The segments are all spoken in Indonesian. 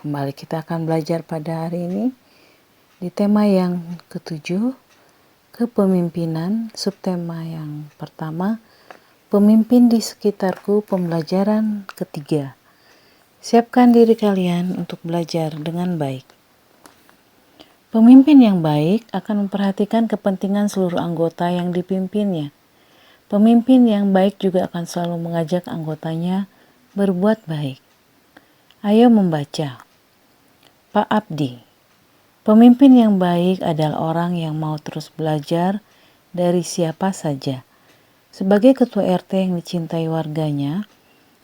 Kembali kita akan belajar pada hari ini di tema yang ketujuh, kepemimpinan, subtema yang pertama, pemimpin di sekitarku, pembelajaran ketiga. Siapkan diri kalian untuk belajar dengan baik. Pemimpin yang baik akan memperhatikan kepentingan seluruh anggota yang dipimpinnya. Pemimpin yang baik juga akan selalu mengajak anggotanya berbuat baik. Ayo membaca. Pak Abdi. Pemimpin yang baik adalah orang yang mau terus belajar dari siapa saja. Sebagai ketua RT yang dicintai warganya,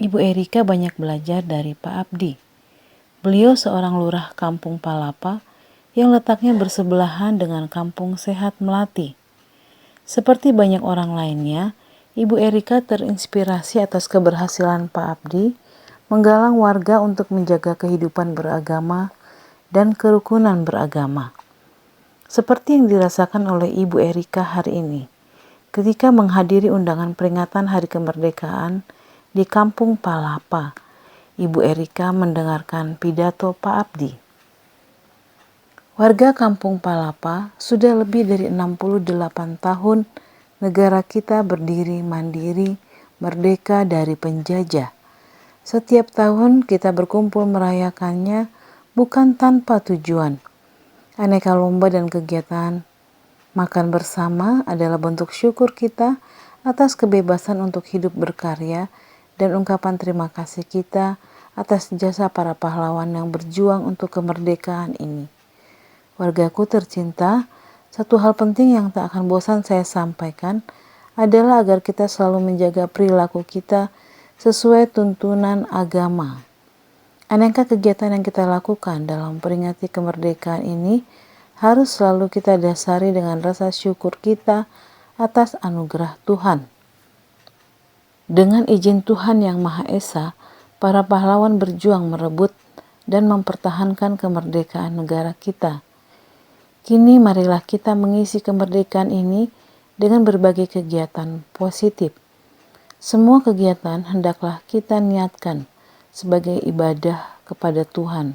Ibu Erika banyak belajar dari Pak Abdi. Beliau seorang lurah Kampung Palapa yang letaknya bersebelahan dengan Kampung Sehat Melati. Seperti banyak orang lainnya, Ibu Erika terinspirasi atas keberhasilan Pak Abdi menggalang warga untuk menjaga kehidupan beragama dan kerukunan beragama. Seperti yang dirasakan oleh Ibu Erika hari ini, ketika menghadiri undangan peringatan Hari Kemerdekaan di Kampung Palapa, Ibu Erika mendengarkan pidato Pak Abdi. Warga Kampung Palapa, sudah lebih dari 68 tahun negara kita berdiri mandiri, merdeka dari penjajah. Setiap tahun kita berkumpul merayakannya bukan tanpa tujuan. Aneka lomba dan kegiatan makan bersama adalah bentuk syukur kita atas kebebasan untuk hidup berkarya dan ungkapan terima kasih kita atas jasa para pahlawan yang berjuang untuk kemerdekaan ini. Wargaku tercinta, satu hal penting yang tak akan bosan saya sampaikan adalah agar kita selalu menjaga perilaku kita sesuai tuntunan agama. Aneka kegiatan yang kita lakukan dalam peringati kemerdekaan ini harus selalu kita dasari dengan rasa syukur kita atas anugerah Tuhan. Dengan izin Tuhan Yang Maha Esa, para pahlawan berjuang merebut dan mempertahankan kemerdekaan negara kita. Kini marilah kita mengisi kemerdekaan ini dengan berbagai kegiatan positif. Semua kegiatan hendaklah kita niatkan sebagai ibadah kepada Tuhan.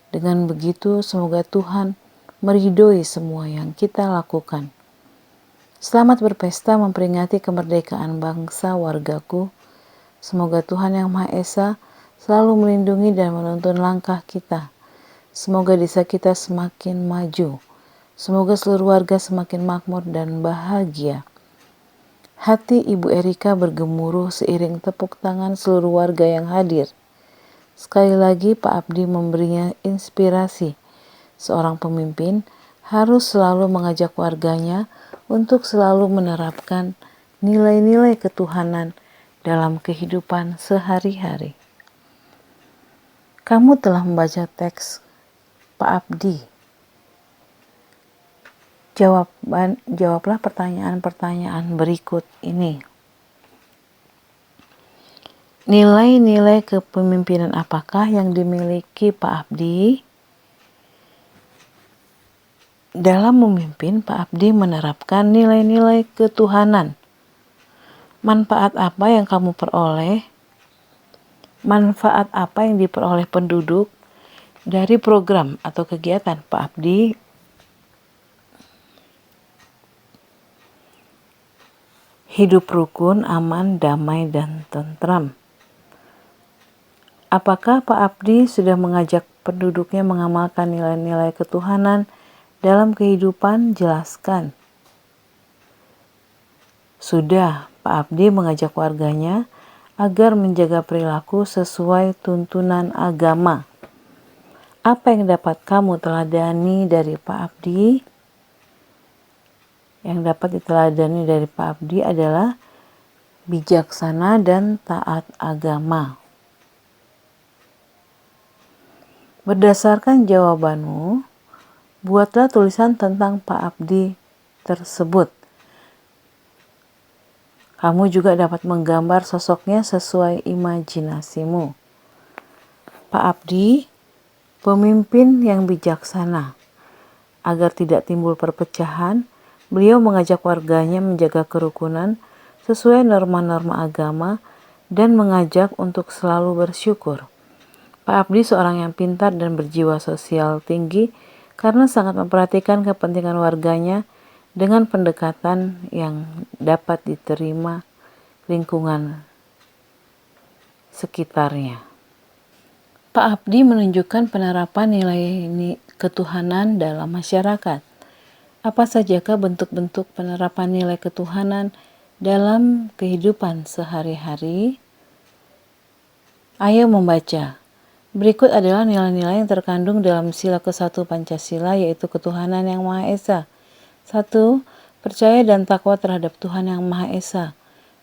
Dengan begitu, semoga Tuhan meridhoi semua yang kita lakukan. Selamat berpesta memperingati kemerdekaan bangsa wargaku. Semoga Tuhan Yang Maha Esa selalu melindungi dan menuntun langkah kita. Semoga desa kita semakin maju. Semoga seluruh warga semakin makmur dan bahagia. Hati Ibu Erika bergemuruh seiring tepuk tangan seluruh warga yang hadir. Sekali lagi Pak Abdi memberinya inspirasi. Seorang pemimpin harus selalu mengajak warganya untuk selalu menerapkan nilai-nilai ketuhanan dalam kehidupan sehari-hari. Kamu telah membaca teks Pak Abdi. Jawablah pertanyaan-pertanyaan berikut ini. Nilai-nilai kepemimpinan apakah yang dimiliki Pak Abdi? Dalam memimpin, Pak Abdi menerapkan nilai-nilai ketuhanan. Manfaat apa yang kamu peroleh? Manfaat apa yang diperoleh penduduk dari program atau kegiatan Pak Abdi? Hidup rukun, aman, damai, dan tentram. Apakah Pak Abdi sudah mengajak penduduknya mengamalkan nilai-nilai ketuhanan dalam kehidupan? Jelaskan. Sudah, Pak Abdi mengajak warganya agar menjaga perilaku sesuai tuntunan agama. Apa yang dapat kamu teladani dari Pak Abdi? Yang dapat diteladani dari Pak Abdi adalah bijaksana dan taat agama. Berdasarkan jawabanmu, buatlah tulisan tentang Pak Abdi tersebut. Kamu juga dapat menggambar sosoknya sesuai imajinasimu. Pak Abdi, pemimpin yang bijaksana. Agar tidak timbul perpecahan, beliau mengajak warganya menjaga kerukunan sesuai norma-norma agama dan mengajak untuk selalu bersyukur. Pak Abdi seorang yang pintar dan berjiwa sosial tinggi karena sangat memperhatikan kepentingan warganya dengan pendekatan yang dapat diterima lingkungan sekitarnya. Pak Abdi menunjukkan penerapan nilai ketuhanan dalam masyarakat. Apa sajakah bentuk-bentuk penerapan nilai ketuhanan dalam kehidupan sehari-hari? Ayo membaca. Berikut adalah nilai-nilai yang terkandung dalam sila ke-1 Pancasila, yaitu ketuhanan yang Maha Esa. 1. Percaya dan takwa terhadap Tuhan yang Maha Esa.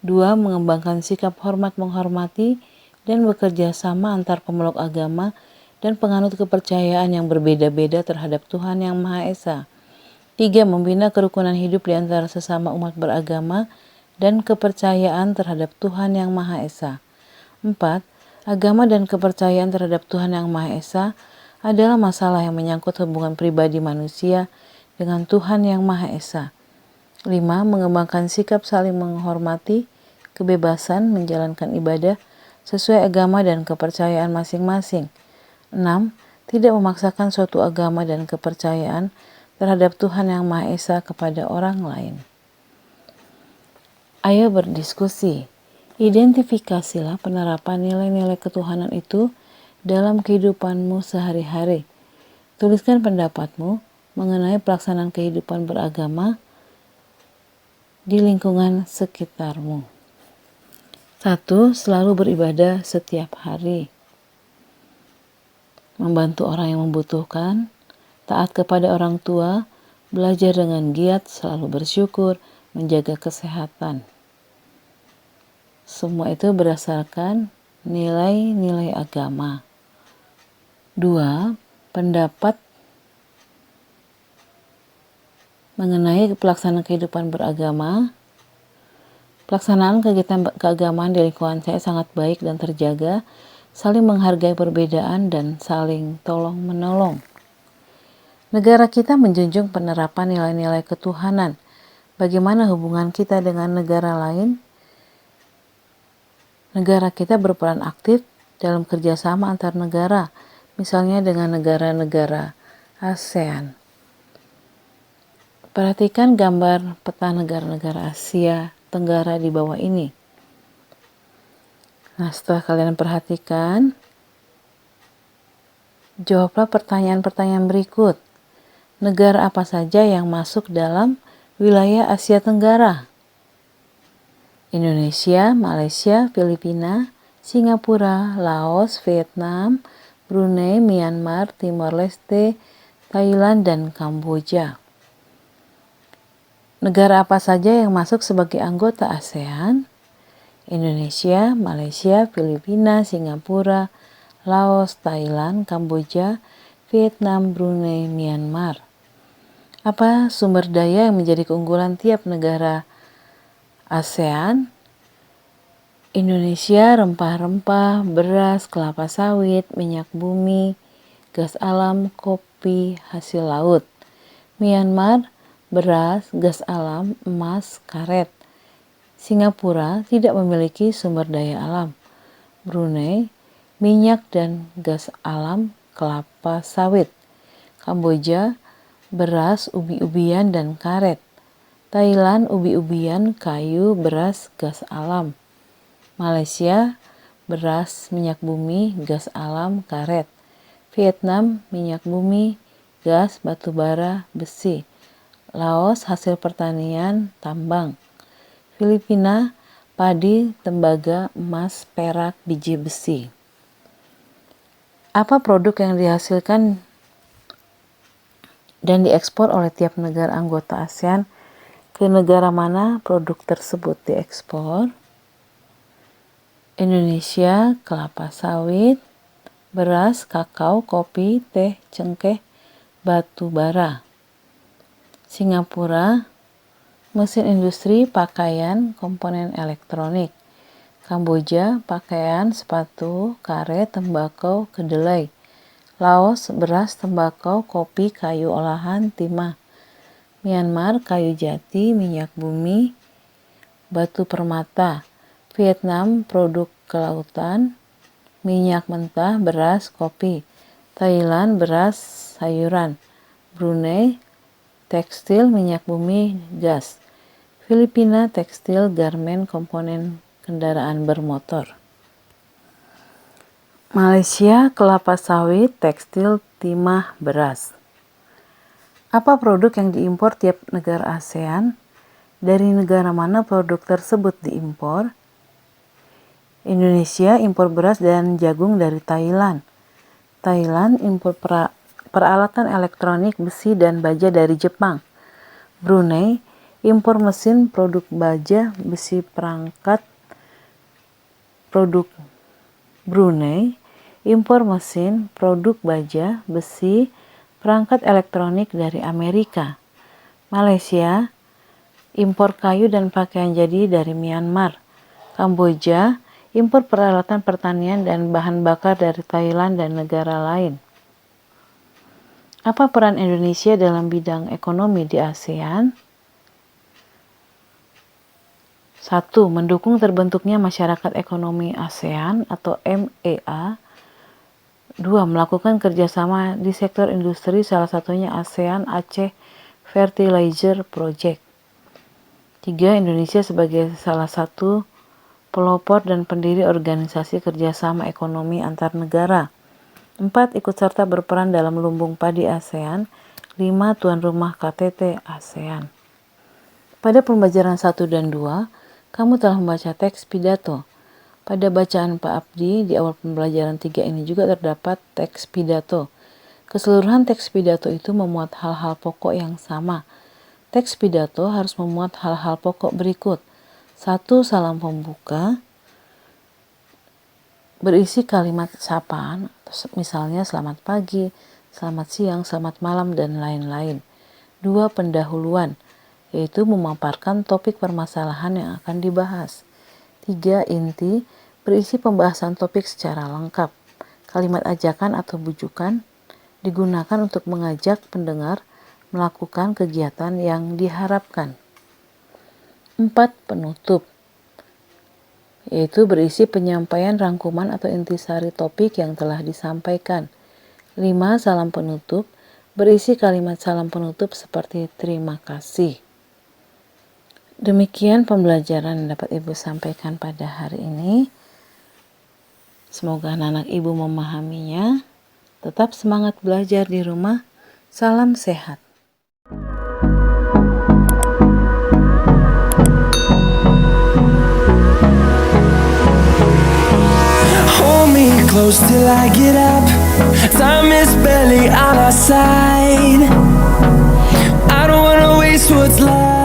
2. Mengembangkan sikap hormat menghormati dan bekerja sama antar pemeluk agama dan penganut kepercayaan yang berbeda-beda terhadap Tuhan yang Maha Esa. 3. Membina kerukunan hidup di antara sesama umat beragama dan kepercayaan terhadap Tuhan yang Maha Esa. 4. Agama dan kepercayaan terhadap Tuhan yang Maha Esa adalah masalah yang menyangkut hubungan pribadi manusia dengan Tuhan yang Maha Esa. 5. Mengembangkan sikap saling menghormati, kebebasan menjalankan ibadah sesuai agama dan kepercayaan masing-masing. 6. Tidak memaksakan suatu agama dan kepercayaan terhadap Tuhan yang Maha Esa kepada orang lain. Ayo berdiskusi. Identifikasilah penerapan nilai-nilai ketuhanan itu dalam kehidupanmu sehari-hari. Tuliskan pendapatmu mengenai pelaksanaan kehidupan beragama di lingkungan sekitarmu. 1. Selalu beribadah setiap hari. Membantu orang yang membutuhkan, taat kepada orang tua, belajar dengan giat, selalu bersyukur, menjaga kesehatan. Semua itu berdasarkan nilai-nilai agama. 2. Pendapat mengenai pelaksanaan kehidupan beragama. Pelaksanaan kegiatan keagamaan di lingkungan saya sangat baik dan terjaga, saling menghargai perbedaan dan saling tolong-menolong. Negara kita menjunjung penerapan nilai-nilai ketuhanan. Bagaimana hubungan kita dengan negara lain? Negara kita berperan aktif dalam kerjasama antar negara, misalnya dengan negara-negara ASEAN. Perhatikan gambar peta negara-negara Asia Tenggara di bawah ini. Nah, setelah kalian perhatikan, jawablah pertanyaan-pertanyaan berikut. Negara apa saja yang masuk dalam wilayah Asia Tenggara? Indonesia, Malaysia, Filipina, Singapura, Laos, Vietnam, Brunei, Myanmar, Timor Leste, Thailand, dan Kamboja. Negara apa saja yang masuk sebagai anggota ASEAN? Indonesia, Malaysia, Filipina, Singapura, Laos, Thailand, Kamboja, Vietnam, Brunei, Myanmar. Apa sumber daya yang menjadi keunggulan tiap negara ASEAN? Indonesia, rempah-rempah, beras, kelapa sawit, minyak bumi, gas alam, kopi, hasil laut. Myanmar, beras, gas alam, emas, karet. Singapura tidak memiliki sumber daya alam. Brunei, minyak dan gas alam, kelapa sawit. Kamboja, beras, ubi-ubian, dan karet. Thailand, ubi-ubian, kayu, beras, gas alam. Malaysia, beras, minyak bumi, gas alam, karet. Vietnam, minyak bumi, gas, batu bara, besi. Laos, hasil pertanian, tambang. Filipina, padi, tembaga, emas, perak, biji besi. Apa produk yang dihasilkan dan diekspor oleh tiap negara anggota ASEAN? Ke negara mana produk tersebut diekspor? Indonesia, kelapa sawit, beras, kakao, kopi, teh, cengkeh, batu bara. Singapura, mesin industri, pakaian, komponen elektronik. Kamboja, pakaian, sepatu, karet, tembakau, kedelai. Laos, beras, tembakau, kopi, kayu olahan, timah. Myanmar, kayu jati, minyak bumi, batu permata. Vietnam, produk kelautan, minyak mentah, beras, kopi. Thailand, beras, sayuran. Brunei, tekstil, minyak bumi, gas. Filipina, tekstil, garmen, komponen kendaraan bermotor. Malaysia, kelapa sawit, tekstil, timah, beras. Apa produk yang diimpor tiap negara ASEAN? Dari negara mana produk tersebut diimpor? Indonesia impor beras dan jagung dari Thailand. Thailand impor peralatan elektronik, besi, dan baja dari Jepang. Brunei impor mesin, produk baja, besi, perangkat. Brunei impor mesin, produk baja, besi, perangkat elektronik dari Amerika. Malaysia impor kayu dan pakaian jadi dari Myanmar. Kamboja impor peralatan pertanian dan bahan bakar dari Thailand dan negara lain. Apa peran Indonesia dalam bidang ekonomi di ASEAN? 1. Mendukung terbentuknya Masyarakat Ekonomi ASEAN atau MEA. 2. Melakukan kerjasama di sektor industri, salah satunya ASEAN Aceh Fertilizer Project. 3. Indonesia sebagai salah satu pelopor dan pendiri organisasi kerjasama ekonomi antar negara. 4. Ikut serta berperan dalam lumbung padi ASEAN. 5. Tuan rumah KTT ASEAN. Pada pembelajaran 1 dan 2, kamu telah membaca teks pidato. Pada bacaan Pak Abdi di awal pembelajaran 3 ini juga terdapat teks pidato. Keseluruhan teks pidato itu memuat hal-hal pokok yang sama. Teks pidato harus memuat hal-hal pokok berikut. 1. Salam pembuka berisi kalimat sapaan, misalnya selamat pagi, selamat siang, selamat malam, dan lain-lain. 2. Pendahuluan, yaitu memaparkan topik permasalahan yang akan dibahas. 3. Inti, berisi pembahasan topik secara lengkap. Kalimat ajakan atau bujukan digunakan untuk mengajak pendengar melakukan kegiatan yang diharapkan. 4. Penutup, yaitu berisi penyampaian rangkuman atau intisari topik yang telah disampaikan. 5. Salam penutup, berisi kalimat salam penutup seperti terima kasih. Demikian pembelajaran yang dapat Ibu sampaikan pada hari ini. Semoga anak-anak Ibu memahaminya. Tetap semangat belajar di rumah. Salam sehat. Hold me close till I get up. Time is barely on our side. I don't wanna waste what's left.